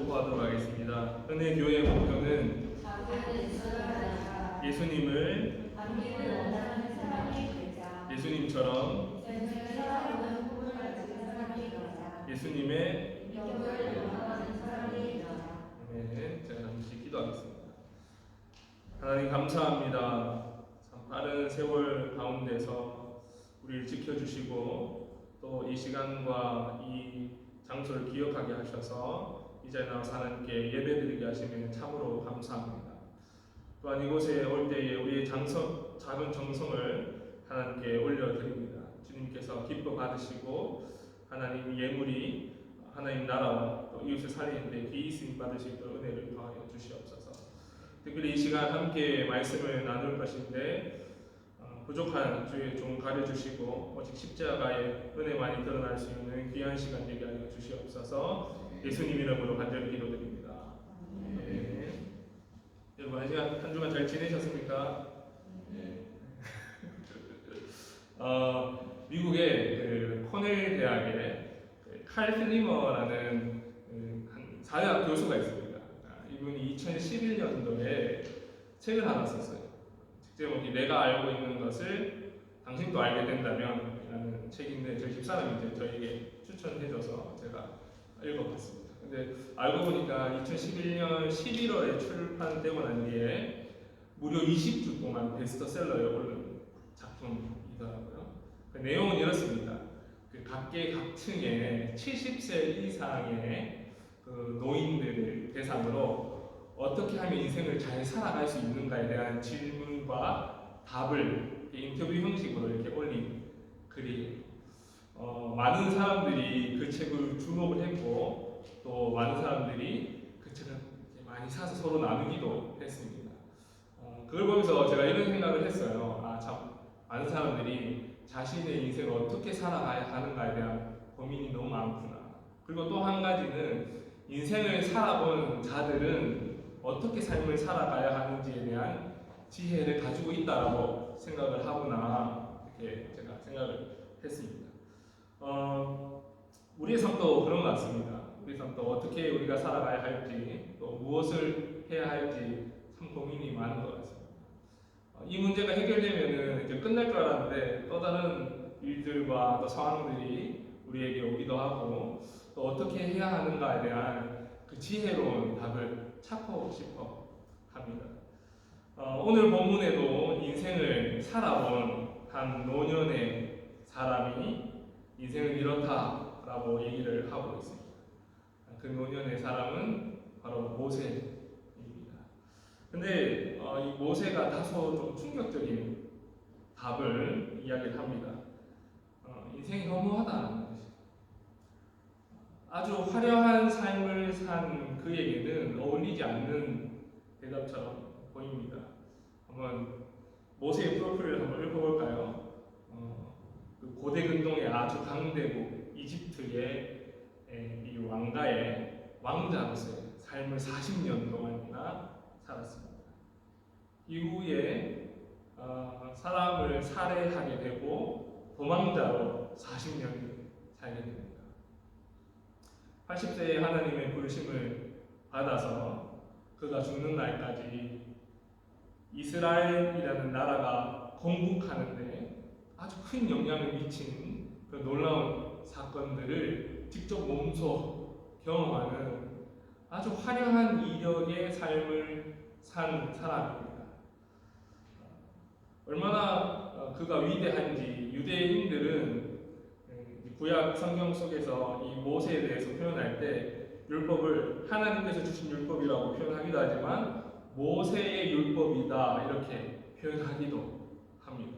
선포하도록 하겠습니다. 은혜교회 목표는 예수님을 예수님처럼 예수님의 아멘. 제가 잠시 기도하겠습니다. 하나님 감사합니다. 참 빠른 세월 가운데서 우리를 지켜주시고 또 이 시간과 이 장소를 기억하게 하셔서 이 자리에 나와서 하나님께 예배드리게 하시면 참으로 감사합니다. 또한 이곳에 올 때에 우리의 작은 정성을 하나님께 올려드립니다. 주님께서 기뻐 받으시고 하나님 예물이 하나님 나라와 또 이웃을 살리는 데 귀히 쓰임 받을 수 있도록 은혜를 더하여 주시옵소서. 특별히 이 시간 함께 말씀을 나눌 것인데 부족한 주의 종 가려주시고 오직 십자가의 은혜만이 드러날 수 있는 귀한 시간 되게 하여 주시옵소서. 예수님 이름으로 간절히 기도드립니다. 네. 여러분 한 주간 잘 지내셨습니까? 네. 미국의 그 코넬 대학에 칼 플리머라는 한 사회학 교수가 있습니다. 이분이 2011년도에 책을 하나 썼어요. 제목이 내가 알고 있는 것을 당신도 알게 된다면 라는 책인데 저희 집사람이 이제 저에게 추천해줘서 제가 읽어봤습니다. 근데 알고 보니까 2011년 11월에 출판되고 난 뒤에 무려 20주 동안 베스트셀러에 오른 작품이더라고요. 그 내용은 이렇습니다. 그 각계각층의 70세 이상의 그 노인들을 대상으로 어떻게 하면 인생을 잘 살아갈 수 있는가에 대한 질문과 답을 인터뷰 형식으로 이렇게 올린 글이에요. 많은 사람들이 그 책을 주목을 했고 또 많은 사람들이 그 책을 많이 사서 서로 나누기도 했습니다. 그걸 보면서 제가 이런 생각을 했어요. 참 많은 사람들이 자신의 인생을 어떻게 살아가야 하는가에 대한 고민이 너무 많구나. 그리고 또 한 가지는 인생을 살아본 자들은 어떻게 삶을 살아가야 하는지에 대한 지혜를 가지고 있다라고 생각을 하구나 이렇게 제가 생각을 했습니다. 우리의 삶도 그런 것 같습니다. 우리 삶도 어떻게 우리가 살아가야 할지 또 무엇을 해야 할지 참 고민이 많은 것 같습니다. 이 문제가 해결되면은 이제 끝날 줄 알았는데 또 다른 일들과 또 상황들이 우리에게 오기도 하고 또 어떻게 해야 하는가에 대한 그 지혜로운 답을 찾고 싶어 합니다. 오늘 본문에도 인생을 살아본 한 노년의 사람이 인생은 이렇다라고 얘기를 하고 있습니다. 그 노년의 사람은 바로 모세입니다. 근데 이 모세가 다소 좀 충격적인 답을 이야기를 합니다. 인생이 허무하다는 것이. 아주 화려한 삶을 산 그에게는 어울리지 않는 대답처럼 보입니다. 한번 모세의 프로필을 한번 읽어볼까요? 그 고대 근동의 아주 강대국 이집트의 이 왕가의 왕자로서의 삶을 40년 동안이나 살았습니다. 이후에 사람을 살해하게 되고 도망자로 40년을 살게 됩니다. 80세에 하나님의 부르심을 받아서 그가 죽는 날까지 이스라엘이라는 나라가 건국하는데 아주 큰 영향을 미친 그 놀라운 사건들을 직접 몸소 경험하는 아주 화려한 이력의 삶을 산 사람입니다. 얼마나 그가 위대한지 유대인들은 구약 성경 속에서 이 모세에 대해서 표현할 때 율법을 하나님께서 주신 율법이라고 표현하기도 하지만 모세의 율법이다 이렇게 표현하기도 합니다.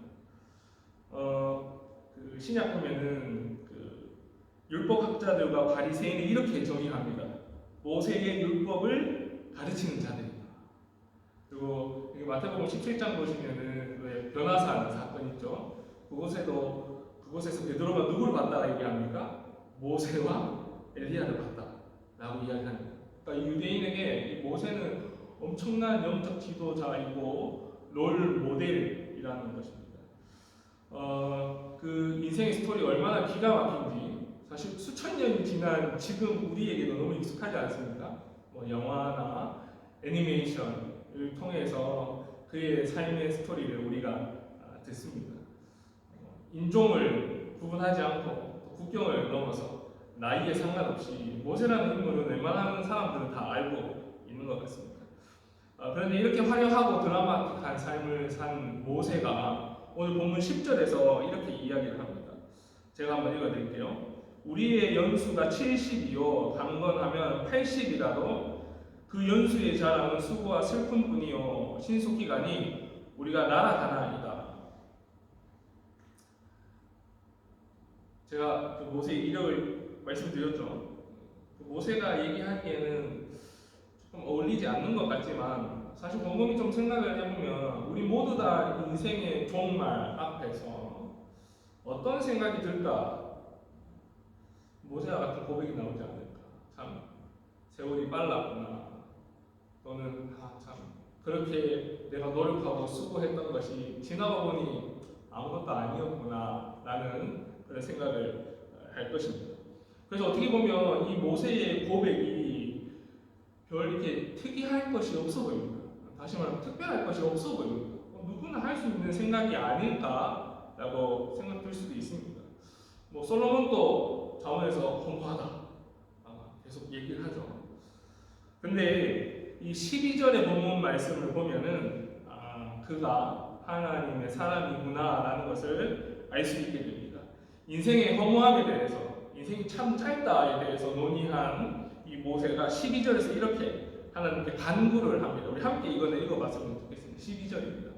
그 신약 보면은 그 율법학자들과 바리새인이 이렇게 정의합니다. 모세의 율법을 가르치는 자들이다. 그리고 마태복음 17장 보시면은 왜 변화산 사건 있죠. 그곳에서 베드로가 누구를 봤다고 얘기합니까? 모세와 엘리야를 봤다라고 이야기합니다. 그러니까 유대인에게 이 모세는 엄청난 영적 지도자이고 롤 모델이라는 것입니다. 그 인생의 스토리가 얼마나 기가 막힌지 사실 수천 년이 지난 지금 우리에게도 너무 익숙하지 않습니까? 뭐 영화나 애니메이션을 통해서 그의 삶의 스토리를 우리가 듣습니다. 인종을 구분하지 않고 국경을 넘어서 나이에 상관없이 모세라는 인물은 웬만한 사람들은 다 알고 있는 것 같습니다. 그런데 이렇게 화려하고 드라마틱한 삶을 산 모세가 오늘 본문 10절에서 이렇게 이야기를 합니다. 제가 한번 읽어드릴게요. 우리의 연수가 70이요 강건하면 80이라도 그 연수의 자랑은 수고와 슬픔뿐이요 신속기간이 우리가 날아가나이다. 제가 그 모세의 이력을 말씀드렸죠. 그 모세가 얘기하기에는 조금 어울리지 않는 것 같지만 사실 곰곰이 좀 생각을 해보면 우리 모두 다 인생의 종말 앞에서 어떤 생각이 들까? 모세와 같은 고백이 나오지 않을까? 참 세월이 빨랐구나. 또는 참 그렇게 내가 노력하고 수고했던 것이 지나고 보니 아무것도 아니었구나 라는 그런 생각을 할 것입니다. 그래서 어떻게 보면 이 모세의 고백이 별 이렇게 특이할 것이 없어 보입니다. 다시 말하면 특별할 것이 없어 보입니다. 누구나 할 수 있는 생각이 아닐까라고 생각될 수도 있습니다. 뭐 솔로몬도 자문에서 공부하다 계속 얘기를 하죠. 근데 이 12절의 본문 말씀을 보면은 그가 하나님의 사람이구나라는 것을 알 수 있게 됩니다. 인생의 허무함에 대해서, 인생이 참 짧다에 대해서 논의한 이 모세가 12절에서 이렇게 하나님께 간구를 합니다. 우리 함께 이거는 읽어봤으면 좋겠습니다. 12절입니다.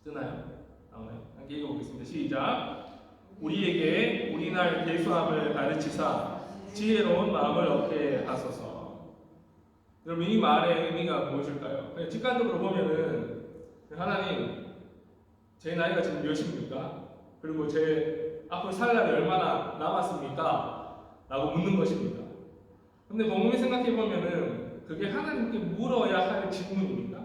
뜨나요? 나오나요? 함께 읽어보겠습니다. 시작. 우리에게 우리날 계수함을 가르치사 지혜로운 마음을 얻게 하소서. 여러분 이 말의 의미가 무엇일까요? 직관적으로 보면은 하나님 제 나이가 지금 몇입니까? 그리고 제 앞으로 살 날이 얼마나 남았습니까? 라고 묻는 것입니다. 근데 곰곰이 생각해 보면은 그게 하나님께 물어야 할 질문입니다.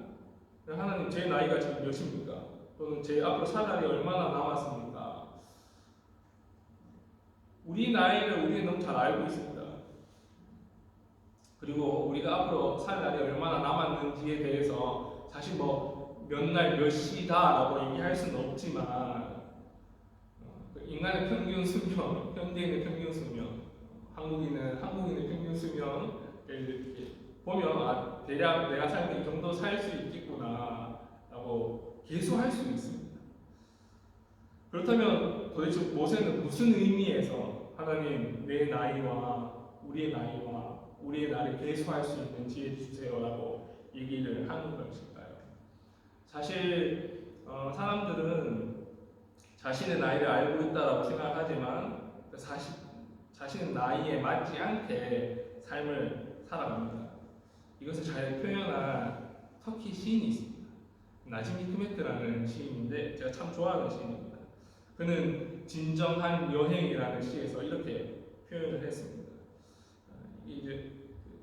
하나님 제 나이가 지금 몇입니까? 또는 제 앞으로 살 날이 얼마나 남았습니까? 우리 나이를 우리는 너무 잘 알고 있습니다. 그리고 우리가 앞으로 살 날이 얼마나 남았는지에 대해서 사실 뭐 몇 날 몇 시다라고 얘기할 수는 없지만 인간의 평균 수명, 현대인의 평균 수명, 한국인의 평균 수명을 이렇게 보면 대략 내가 살면 이 정도 살 수 있겠구나라고 계속할 수 있습니다. 그렇다면 도대체 모세는 무슨 의미에서 하나님 내 나이와 우리의 나이를 계수할 수 있는 지혜 주세요라고 얘기를 하는 것일까요? 사실 사람들은 자신의 나이를 알고 있다라고 생각하지만 자신의 나이에 맞지 않게 삶을 살아갑니다. 이것을 잘 표현한 터키 시인이 있습니다. 나짐 히크메트라는 시인인데 제가 참 좋아하는 시인입니다. 그는 진정한 여행이라는 시에서 이렇게 표현을 했습니다. 이제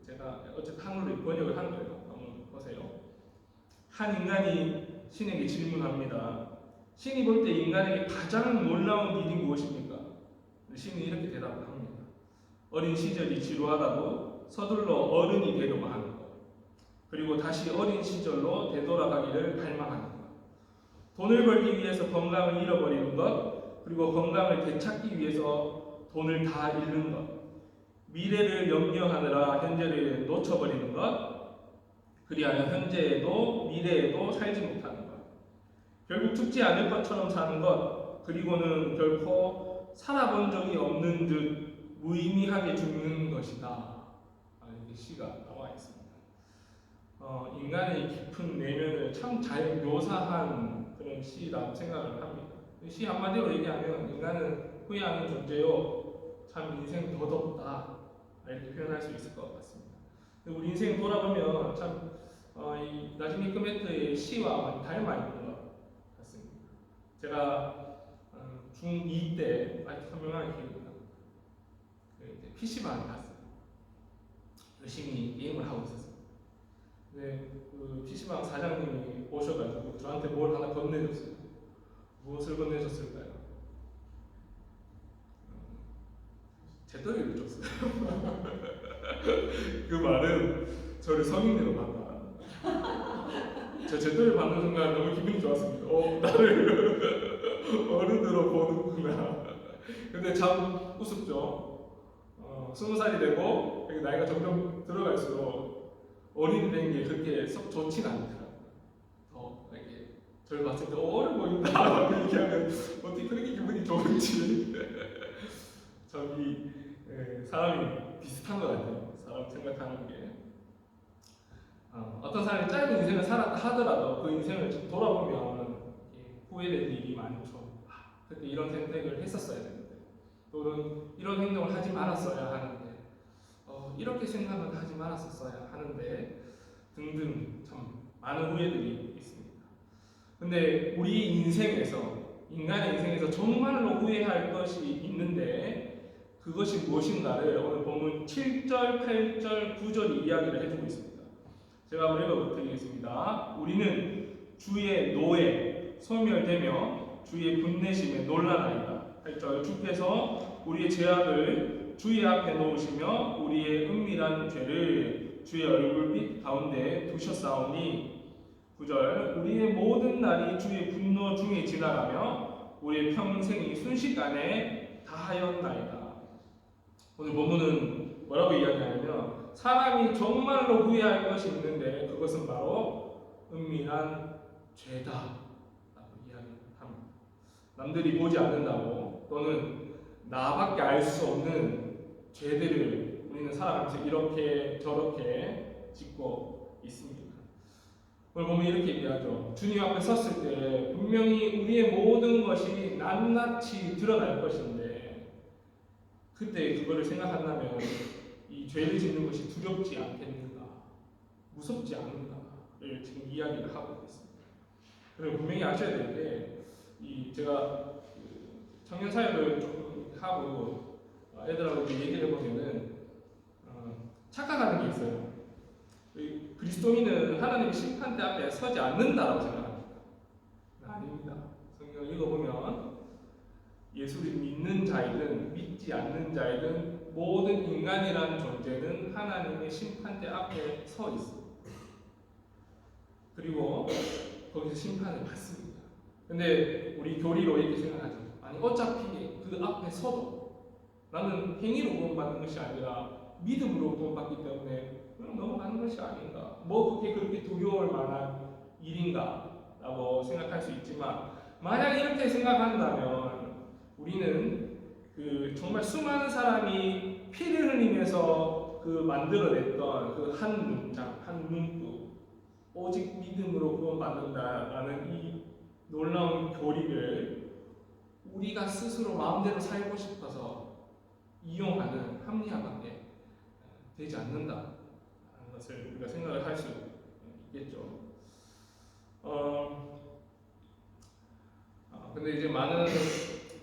제가 어쨌든 한글로 번역을 한 거예요. 한번 보세요. 한 인간이 신에게 질문합니다. 신이 볼 때 인간에게 가장 놀라운 일이 무엇입니까? 신이 이렇게 대답을 합니다. 어린 시절이 지루하다고 서둘러 어른이 되려고 하는 것. 그리고 다시 어린 시절로 되돌아가기를 갈망하는 것. 돈을 벌기 위해서 건강을 잃어버리는 것. 그리고 건강을 되찾기 위해서 돈을 다 잃는 것. 미래를 염려하느라 현재를 놓쳐버리는 것. 그리하여 현재에도 미래에도 살지 못하는 것. 결국 죽지 않을 것처럼 사는 것. 그리고는 결코 살아본 적이 없는 듯 무의미하게 죽는 것이다. 이렇게 시가 나와 있습니다. 인간의 깊은 내면을 참 잘 묘사한 그런 시라고 생각을 합니다. 시 한마디로 얘기하면 인간은 후회하는 존재요. 참 인생 더덥다. 이렇게 표현할 수 있을 것 같습니다. 우리 인생 돌아보면 참 이 나짐 히크메트의 시와 닮아 있는 것 같습니다. 제가 중2 때 아주 선명하게 기억이 납니다. PC방에 갔어요. 열심히 게임을 하고 있었어요. 근데 그 PC방 사장님이 오셔가지고 저한테 뭘 하나 건네줬어요. 무엇을 건네줬을까요? 재떨이를 줬어요. 그 말은 저를 성인으로 봤다. 저 제도를 받는 순간 너무 기분이 좋았습니다. 나를 어른으로 보는구나. 근데 참 우습죠. 20살이 되고 나이가 점점 들어갈수록 어린이 된 게 그렇게 썩 좋진 않더라고요. 더 이렇게 저를 봤을 때 어려 보인다 얘기하면 어떻게 그렇게 기분이 좋은지 저기 사람이 비슷한 것 같아요. 사람 생각하는 게. 어떤 사람이 짧은 인생을 살았다 하더라도 그 인생을 좀 돌아보면 후회될 일이 많죠. 그때 이런 선택을 했었어야 되는데, 또는 이런 행동을 하지 말았어야 하는데, 이렇게 생각을 하지 말았었어야 하는데 등등 참 많은 후회들이 있습니다. 근데 우리 인생에서, 인간의 인생에서 정말로 후회할 것이 있는데 그것이 무엇인가를 오늘 본문 7절, 8절, 9절이 이야기를 해주고 있습니다. 제가 한번 읽어드리겠습니다. 우리는 주의 노에 소멸되며 주의 분내심에 놀라나이다. 8절, 주께서 우리의 죄악을 주의 앞에 놓으시며 우리의 은밀한 죄를 주의 얼굴빛 가운데 두셨사오니. 9절, 우리의 모든 날이 주의 분노 중에 지나가며 우리의 평생이 순식간에 다하였나이다. 오늘 본문은 뭐라고 이야기하냐면, 사람이 정말로 후회할 것이 있는데 그것은 바로 은밀한 죄다 라고 이야기합니다. 남들이 보지 않는다고, 또는 나밖에 알 수 없는 죄들을 우리는 살아가면서 이렇게 저렇게 짓고 있습니다. 오늘 보면 이렇게 얘기하죠. 주님 앞에 섰을 때 분명히 우리의 모든 것이 낱낱이 드러날 것인데, 그때 그거를 생각한다면 이 죄를 짓는 것이 두렵지 않겠는가, 무섭지 않은가를 지금 이야기를 하고 있습니다. 그리고 분명히 아셔야 될 게, 제가 청년 사역을 조금 하고 애들하고 얘기를 해보면은 착각하는 게 있어요. 그리스도인은 하나님의 심판대 앞에 서지 않는다라고 생각합니다. 아닙니다. 성경을 읽어보면 예수를 믿는 자이든 믿지 않는 자이든 모든 인간이라는 존재는 하나님의 심판대 앞에 서 있습니다. 그리고 거기서 심판을 받습니다. 근데 우리 교리로 이렇게 생각하죠. 아니 어차피 그 앞에 서도 나는 행위로 구원받는 것이 아니라 믿음으로 구원받기 때문에 그럼 넘어가는 것이 아닌가, 뭐 그렇게 두려울 만한 일인가 라고 생각할 수 있지만, 만약 이렇게 생각한다면 우리는 정말 수많은 사람이 피를 흘리면서 만들어냈던 그 한 문장, 한 문구, 오직 믿음으로 구원받는다라는 이 놀라운 교리를 우리가 스스로 마음대로 살고 싶어서 이용하는 합리화밖에 되지 않는다라는 것을 우리가 생각을 할 수 있겠죠. 근데 이제 많은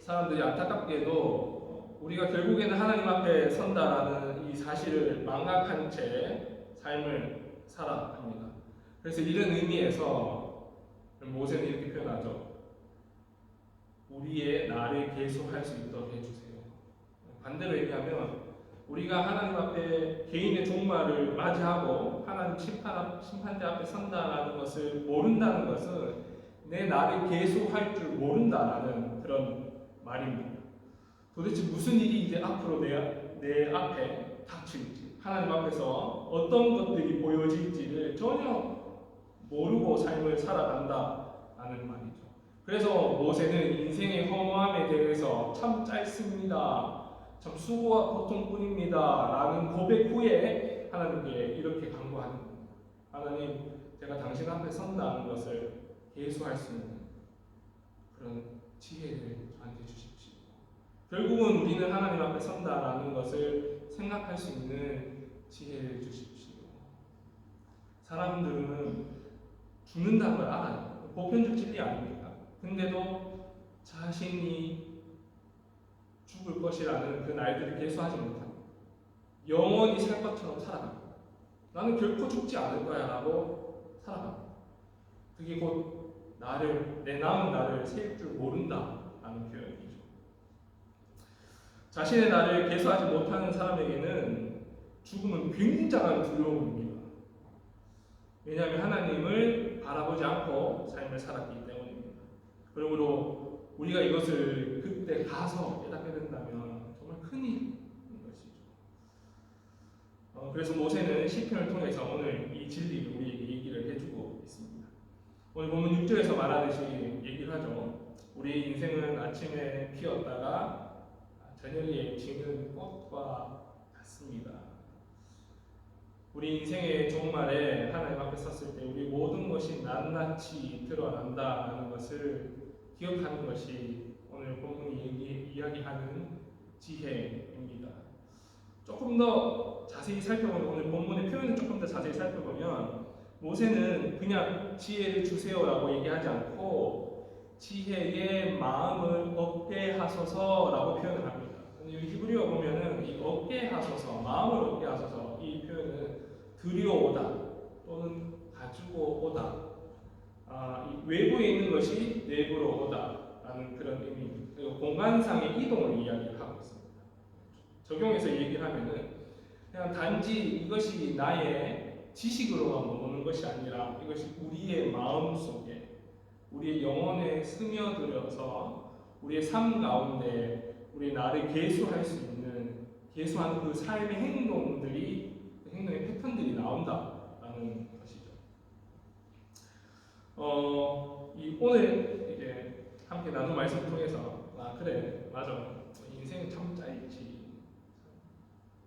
사람들이 안타깝게도 우리가 결국에는 하나님 앞에 선다라는 이 사실을 망각한 채 삶을 살아갑니다. 그래서 이런 의미에서 모세는 이렇게 표현하죠. 우리의 나를 계속할 수 있도록 해주세요. 반대로 얘기하면 우리가 하나님 앞에 개인의 종말을 맞이하고 하나님 심판대 앞에 선다라는 것을 모른다는 것은 내 나를 계속할 줄 모른다라는 그런 말입니다. 도대체 무슨 일이 이제 앞으로 내 앞에 닥칠지, 하나님 앞에서 어떤 것들이 보여질지를 전혀 모르고 삶을 살아간다라는 말이죠. 그래서 모세는 인생의 허무함에 대해서 참 짧습니다, 참 수고와 고통뿐입니다 라는 고백 후에 하나님께 이렇게 간구하는 겁니다. 하나님, 제가 당신 앞에 선다는 것을 계속할 수 있는 그런 지혜를 저한테 주십시오. 결국은 우리는 하나님 앞에 선다라는 것을 생각할 수 있는 지혜를 주십시오. 사람들은 죽는다는 걸 알아요. 보편적 진리 아닙니까? 근데도 자신이 죽을 것이라는 그 날들을 계속하지 못합니다. 영원히 살 것처럼 살아갑니다. 나는 결코 죽지 않을 거야 라고 살아갑니다. 그게 곧 내 남은 나를 세울 줄 모른다라는 표현이죠. 자신의 나를 계속하지 못하는 사람에게는 죽음은 굉장한 두려움입니다. 왜냐하면 하나님을 바라보지 않고 삶을 살았기 때문입니다. 그러므로 우리가 이것을 그때 가서 깨닫게 된다면 정말 큰 일인 것이죠. 그래서 모세는 시편을 통해서 오늘 이 진리를 우리에게 얘기를 해주고 있습니다. 오늘 본문 6절에서 말하듯이 얘기를 하죠. 우리의 인생은 아침에 피었다가 저녁에 지는 꽃과 같습니다. 우리 인생의 종말에 하나님 앞에 섰을 때 우리 모든 것이 낱낱이 드러난다는 것을 기억하는 것이 오늘 본문이 이야기하는 지혜입니다. 조금 더 자세히 살펴보면 오늘 본문의 표현을 조금 더 자세히 살펴보면 모세는 그냥 지혜를 주세요라고 얘기하지 않고 지혜의 마음을 얻게 하소서라고 표현을 합니다. 여기 히브리어 보면은 이 얻게 하소서, 마음을 얻게 하소서 이 표현은 들여오다 또는 가지고 오다. 이 외부에 있는 것이 내부로 오다라는 그런 의미입니다. 그리고 공간상의 이동을 이야기하고 있습니다. 적용해서 얘기를 하면은 그냥 단지 이것이 나의 지식으로만 머무는 것이 아니라 이것이 우리의 마음 속에 우리의 영혼에 스며들어서 우리의 삶 가운데 우리 나를 계수할 수 있는 계수하는 그 삶의 행동들이 그 행동의 패턴들이 나온다라는 것이죠. 오늘 이제 함께 나눈 말씀 통해서 그래 맞아 인생은 참 짧지.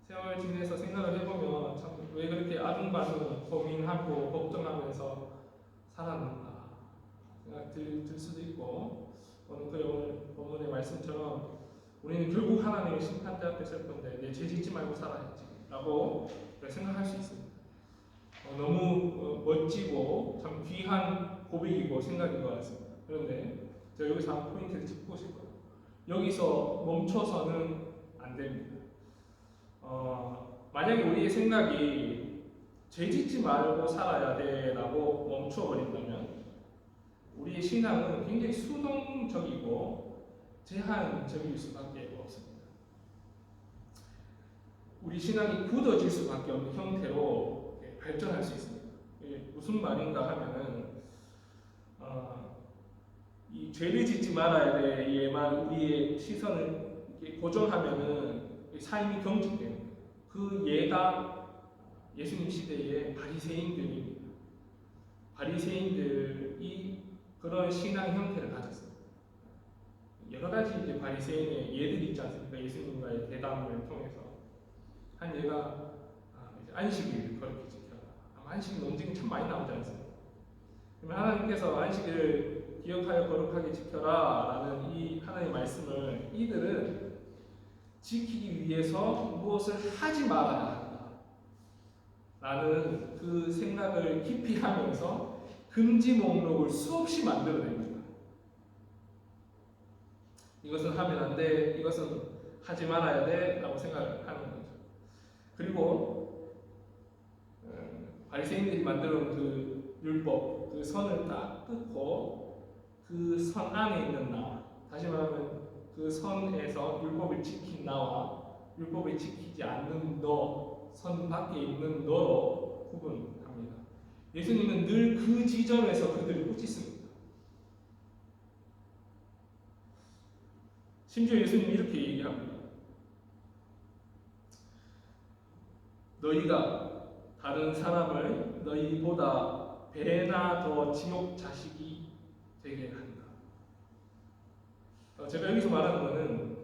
세월 지내서 생각을 해보면 참 왜 그렇게 아둥바둥 고민하고 걱정하면서 살았는가 생각 들 수도 있고 오늘 본문의 말씀처럼 우리는 결국 하나님의 심판대 앞에 설 건데 내 죄 짓지 말고 살아야지 라고 생각할 수 있습니다. 너무 멋지고 참 귀한 고백이고 생각인 것 같습니다. 그런데 제가 여기서 한 포인트를 짚고 싶어요. 여기서 멈춰서는 안 됩니다. 만약에 우리의 생각이 죄 짓지 말고 살아야 돼라고 멈춰버린다면 우리의 신앙은 굉장히 수동적이고 제한적일 수밖에 없습니다. 우리 신앙이 굳어질 수밖에 없는 형태로 발전할 수 있습니다. 이게 무슨 말인가 하면은 이 죄를 짓지 말아야 돼에만 우리의 시선을 고정하면은 삶이 경직되는 거예요. 그 예가 예수님 시대의 바리새인들입니다. 바리새인들이 그런 신앙 형태를 가졌습니다. 여러 가지 이제 바리새인의 예들이 있지 않습니까? 예수님과의 대담을 통해서 한 예가 안식일 거룩히 지켜라. 안식 논쟁이 참 많이 나오지 않습니까? 그러면 하나님께서 안식일을 기억하여 거룩하게 지켜라라는 이 하나님의 말씀을 이들은 지키기 위해서 무엇을 하지 말아야 한다 라는 그 생각을 깊이 하면서 금지 목록을 수없이 만들어냅니다. 이것은 하면 안 돼, 이것은 하지 말아야 돼 라고 생각을 하는 거죠. 그리고 바리새인들이 만들어놓은 그 율법, 그 선을 딱 끊고 그 선 안에 있는 나, 다시 말하면 그 선에서 율법을 지킨 나와 율법을 지키지 않는 너, 선 밖에 있는 너로 구분합니다. 예수님은 늘 그 지점에서 그들을 꾸짖습니다. 심지어 예수님이 이렇게 얘기합니다. 너희가 다른 사람을 너희보다 배나 더 지옥 자식이 되게 한다. 제가 여기서 말하는 것은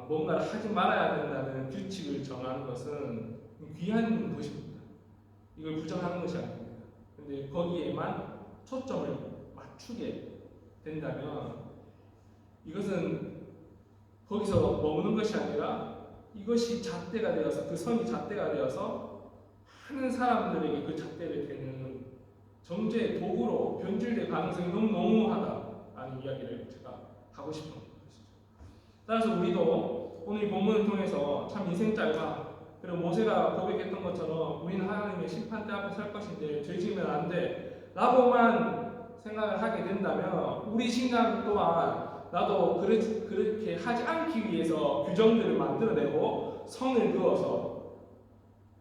뭔가를 하지 말아야 된다는 규칙을 정하는 것은 귀한 것입니다. 이걸 부정하는 것이 아닙니다. 근데 거기에만 초점을 맞추게 된다면 이것은 거기서 머무는 것이 아니라 이것이 잣대가 되어서 그 선이 잣대가 되어서 많은 사람들에게 그 잣대를 대는 정죄의 도구로 변질될 가능성이 너무 농후하다라는 이야기를 제가 하고 싶은 것이죠. 따라서 우리도 오늘 본문을 통해서 참 인생 짧아. 그리고 모세가 고백했던 것처럼 우리는 하나님의 심판대 앞에 설 것인데 죄 지으면 안 돼 라고만 생각을 하게 된다면 우리 신앙 또한 나도 그렇게 하지 않기 위해서 규정들을 만들어내고 선을 그어서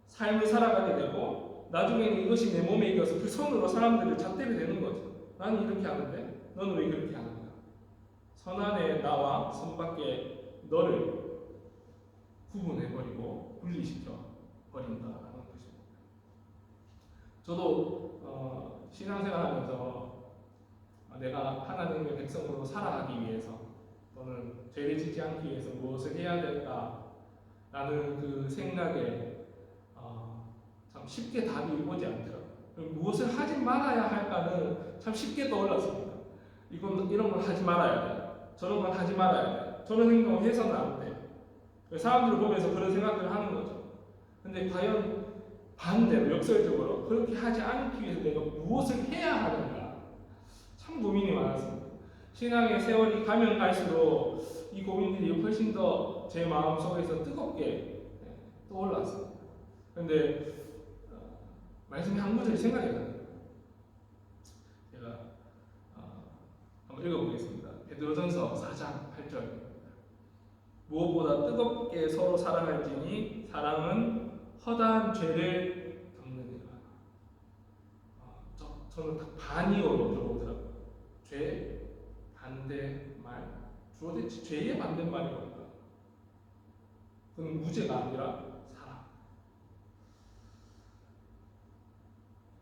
삶을 살아가게 되고 나중에는 이것이 내 몸에 익어서 그 손으로 사람들을 잣대를 대는 거죠. 나는 이렇게 하는데 너는 왜 그렇게 하는가? 선안에 나와 선밖에 너를 구분해버리고 분리시켜 버린다라는 것입니다. 저도 신앙생활하면서 내가 하나님의 백성으로 살아가기 위해서 또는 죄를 짓지 않기 위해서 무엇을 해야 될까라는 그 생각에 참 쉽게 답이 오지 않더라고요. 무엇을 하지 말아야 할까는 참 쉽게 떠올랐습니다. 이런 걸 하지 말아야 돼. 저런 건 하지 말아야 돼. 저런 행동을 해서는 안 돼. 사람들을 보면서 그런 생각들을 하는 거죠. 근데 과연 반대로 역설적으로 그렇게 하지 않기 위해서 내가 무엇을 해야 하는가? 참 고민이 많았습니다. 신앙의 세월이 가면 갈수록 이 고민들이 훨씬 더 제 마음속에서 뜨겁게 떠올랐습니다. 그런데 말씀이 한 구절이 생각이 나요. 제가 한번 읽어보겠습니다. 베드로전서 4장 8절입니다. 무엇보다 뜨겁게 서로 사랑할지니 사랑은 허다한 죄를 덮느니라. 저는 딱 반이어로 들어오더라고요. 죄, 반대말. 도대체 죄의 반대말이 뭘까? 그건 무죄가 아니라 사랑.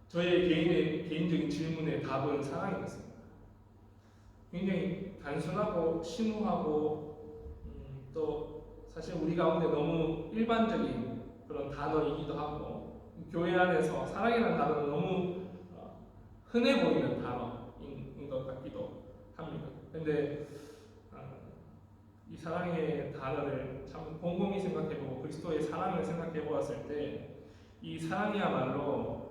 저의 개인적인 질문의 답은 사랑이었습니다. 굉장히 단순하고 심오하고 또 사실 우리 가운데 너무 일반적인 그런 단어이기도 하고 교회 안에서 사랑이라는 단어는 너무 흔해 보이는 단어인 것 같기도 합니다. 그런데 이 사랑의 단어를 참 곰곰이 생각해보고 그리스도의 사랑을 생각해보았을 때 이 사랑이야말로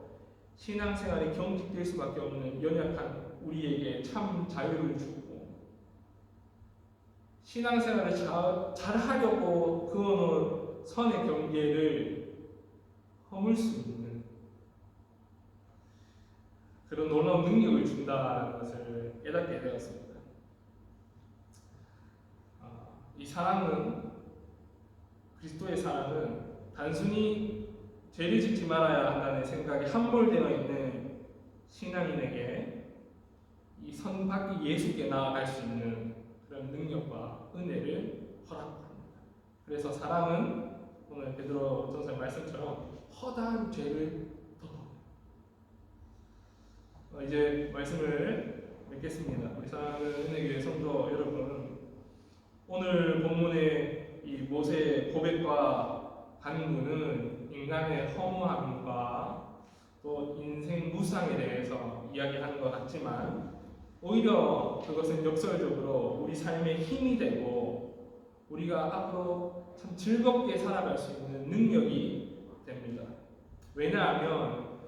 신앙생활이 경직될 수밖에 없는 연약한 우리에게 참 자유를 주고 신앙생활을 잘 하려고 그어놓은 선의 경계를 허물 수 있는 그런 놀라운 능력을 준다는 것을 깨닫게 되었습니다. 이 사랑은 그리스도의 사랑은 단순히 죄를 짓지 말아야 한다는 생각이 함몰되어 있는 신앙인에게 이 선 밖의 예수께 나아갈 수 있는 그런 능력과 은혜를 허락합니다. 그래서 사랑은 오늘 베드로전서의 말씀처럼 허다한 죄를 덮어요. 이제 말씀을 맺겠습니다. 우리 사랑하는 은혜교회 성도 여러분, 오늘 본문의 이 모세의 고백과 간구는 인간의 허무함과 또 인생 무상에 대해서 이야기하는 것 같지만 오히려 그것은 역설적으로 우리 삶의 힘이 되고 우리가 앞으로 참 즐겁게 살아갈 수 있는 능력이 됩니다. 왜냐하면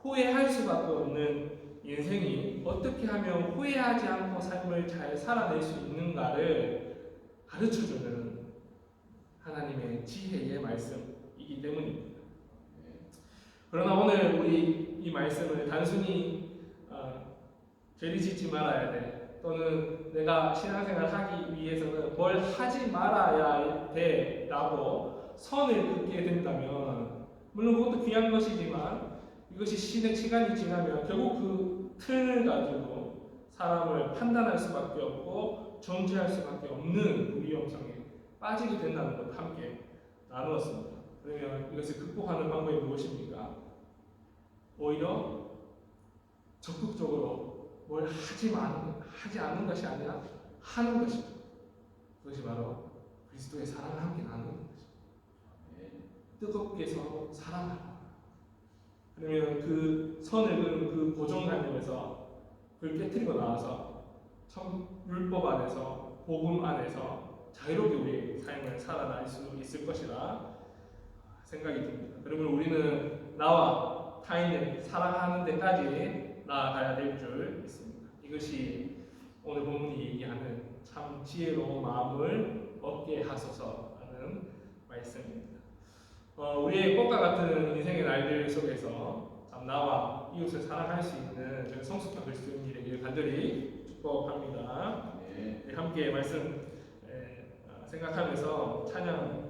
후회할 수밖에 없는 인생이 어떻게 하면 후회하지 않고 삶을 잘 살아낼 수 있는가를 가르쳐주는 하나님의 지혜의 말씀이기 때문입니다. 그러나 오늘 우리 이 말씀을 단순히 죄를 짓지 말아야 돼 또는 내가 신앙생활 하기 위해서는 뭘 하지 말아야 돼 라고 선을 긋게 된다면 물론 그것도 귀한 것이지만 이것이 시간이 지나면 결국 그 틀을 가지고 사람을 판단할 수밖에 없고 정죄할 수밖에 없는 위험성에 빠지게 된다는 것 함께 나누었습니다. 그러면 이것을 극복하는 방법이 무엇입니까? 오히려 적극적으로 뭘 하지 않는 것이 아니라 하는 것이죠. 그것이 바로 그리스도의 사랑을 함께 나누는 것이죠. 뜨겁게 서로 사랑하라. 그러면 그 선을 그은 그 고정관념에서 그걸 깨트리고 나와서 참 율법 안에서 복음 안에서 자유롭게 우리의 삶을 살아날 수 있을 것이라 생각이 듭니다. 그러면 우리는 나와 타인을 사랑하는 데까지 나아가야 될 줄 믿습니다. 이것이 오늘 본문이 얘기하는 참 지혜로운 마음을 얻게 하소서라는 말씀입니다. 우리의 꽃과 같은 인생의 날들 속에서 참 나와 이웃을 사랑할 수 있는 성숙한 그리스도인이 되기를 간절히 축복합니다. 네, 함께 말씀 생각하면서 찬양